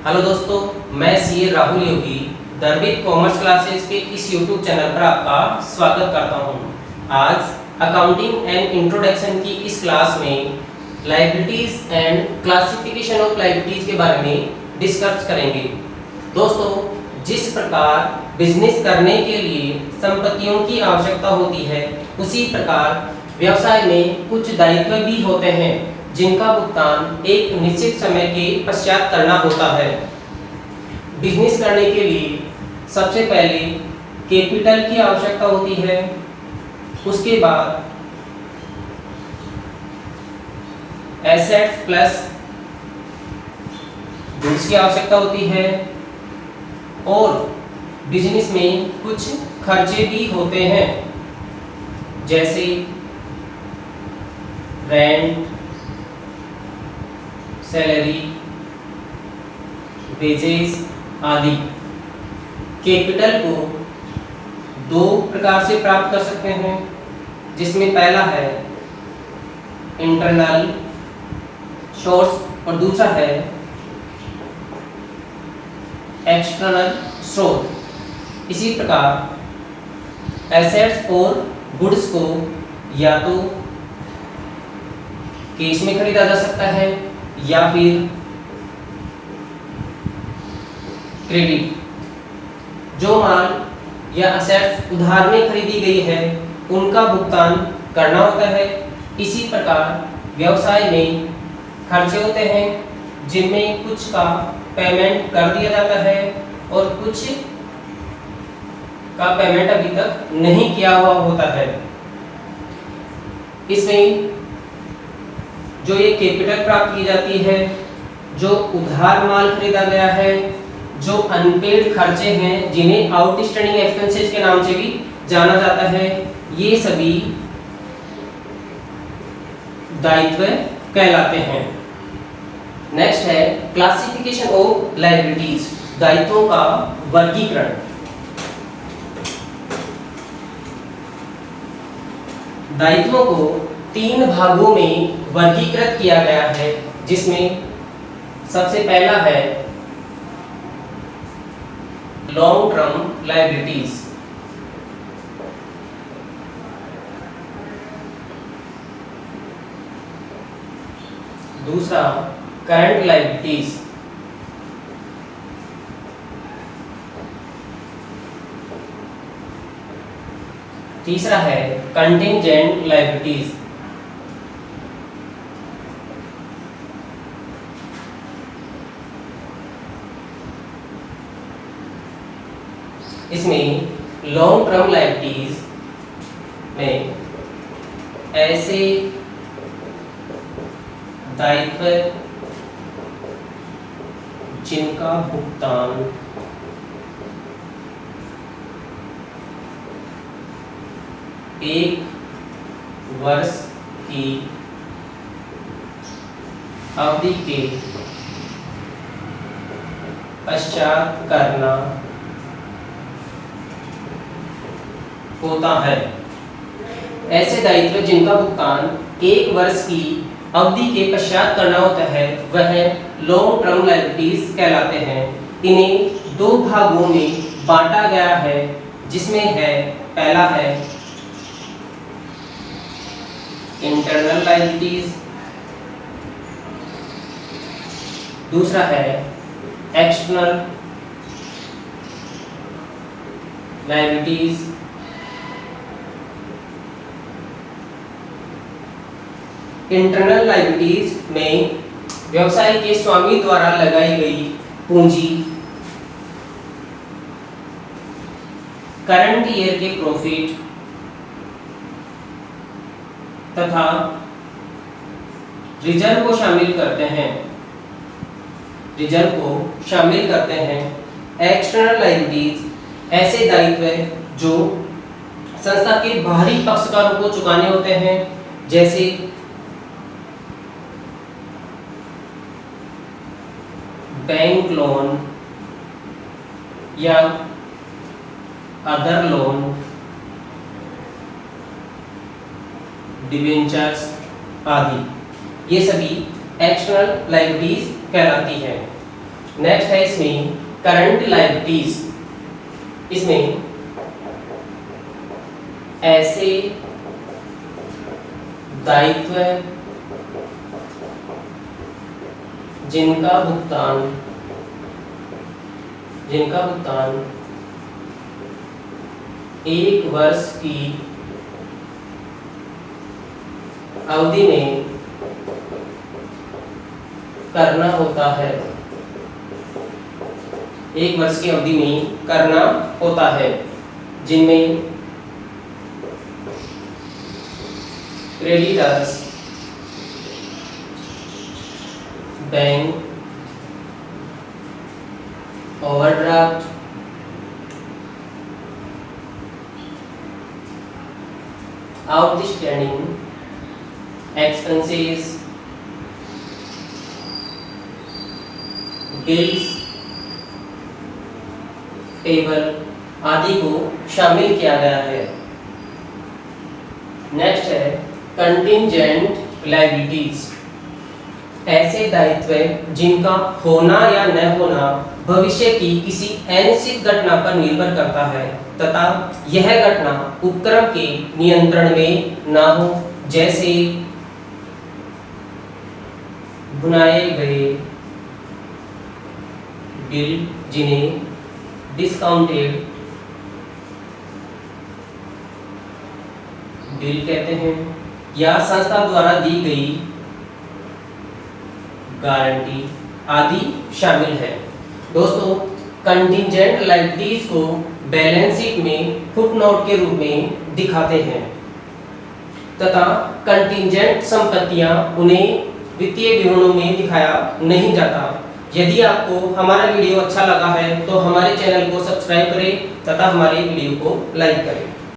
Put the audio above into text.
Hello दोस्तों, मैं CA Rahul योगी दरविद commerce classes के इस यूट्यूब चैनल पर आपका स्वागत करता हूं। आज अकाउंटिंग एंड इंट्रोडक्शन की इस क्लास में liabilities and classification of liabilities के बारे में डिस्कस करेंगे। दोस्तों, जिस प्रकार बिजनेस करने के लिए संपत्तियों की आवश्यकता होती है, उसी प्रकार व्यवसाय में कुछ दायित्व भी होते हैं जिनका भुगतान एक निश्चित समय के पश्चात करना होता है। बिजनेस करने के लिए सबसे पहले कैपिटल की आवश्यकता होती है, उसके बाद एसेट्स प्लस गुड्स की आवश्यकता होती है और बिजनेस में कुछ खर्चे भी होते हैं जैसे रेंट, सैलरी, वेजेस आदि। कैपिटल को दो प्रकार से प्राप्त कर सकते हैं, जिसमें पहला है इंटरनल सोर्स और दूसरा है एक्सटर्नल सोर्स। इसी प्रकार एसेट्स और गुड्स को या तो कैश में खरीदा जा सकता है या फिर क्रेडिट। जो माल या असेट्स उधार में खरीदी गई है उनका भुगतान करना होता है। इसी प्रकार व्यवसाय में खर्चे होते हैं जिनमें कुछ का पेमेंट कर दिया जाता है और कुछ का पेमेंट अभी तक नहीं किया हुआ होता है। इसमें जो ये कैपिटल प्राप्त की जाती है, जो उधार माल खरीदा गया है, जो अनपेड खर्चे हैं जिन्हें आउटस्टैंडिंग एक्सपेंसेस के नाम से भी जाना जाता है, ये सभी दायित्व कहलाते हैं। नेक्स्ट है क्लासिफिकेशन ऑफ लायबिलिटीज, दायित्वों का वर्गीकरण। दायित्वों को तीन भागों में वर्गीकृत किया गया है, जिसमें सबसे पहला है लॉन्ग टर्म लायबिलिटीज, दूसरा करंट लायबिलिटीज, तीसरा है कंटिंजेंट लायबिलिटीज। इसमें लॉन्ग टर्म लायबिलिटीज में ऐसे दायित्व जिनका भुगतान एक वर्ष की अवधि के पश्चात करना होता है। ऐसे दायित्व जिनका भुगतान एक वर्ष की अवधि के पश्चात करना होता है वह लॉन्ग टर्म लायबिलिटीज कहलाते हैं। इन्हें दो भागों में बांटा गया है, जिसमें है पहला है इंटरनल लायबिलिटीज, दूसरा है एक्सटर्नल लायबिलिटीज। इंटरनल लायबिलिटीज में व्यवसाय के स्वामी द्वारा लगाई गई पूंजी, करंट ईयर के प्रॉफिट तथा रिजर्व को शामिल करते हैं। एक्सटर्नल लायबिलिटीज ऐसे दायित्व जो संस्था के बाहरी पक्षकारों को चुकाने होते हैं, जैसे बैंक लोन या अदर लोन, डिबेंचर्स आदि। ये सभी एक्सटर्नल लायबिलिटीज कहलाती है। नेक्स्ट है इसमें करंट लायबिलिटीज। इसमें ऐसे दायित्व जिनका भुगतान 1 वर्ष की अवधि में करना होता है। 1 वर्ष की अवधि में करना होता है, जिनमें creditors, bank, overdraft, outstanding expenses, bills table आदि को शामिल किया गया है। नेक्स्ट है कंटिंजेंट लायबिलिटीज। ऐसे दायित्व जिनका होना या न होना भविष्य की किसी अनिश्चित घटना पर निर्भर करता है तथा यह घटना उपक्रम के नियंत्रण में न हो, जैसे बुनाए गए बिल जिन्हें डिस्काउंटेड बिल कहते हैं, या संस्था द्वारा दी गई गारंटी आदि शामिल है। दोस्तों, कंटिंजेंट लायबिलिटीज को बैलेंस शीट में फुटनोट के रूप में दिखाते हैं तथा कंटिंजेंट संपत्तियां उन्हें वित्तीय विवरणों में दिखाया नहीं जाता। यदि आपको हमारा वीडियो अच्छा लगा है तो हमारे चैनल को सब्सक्राइब करें तथा हमारे वीडियो को लाइक करें।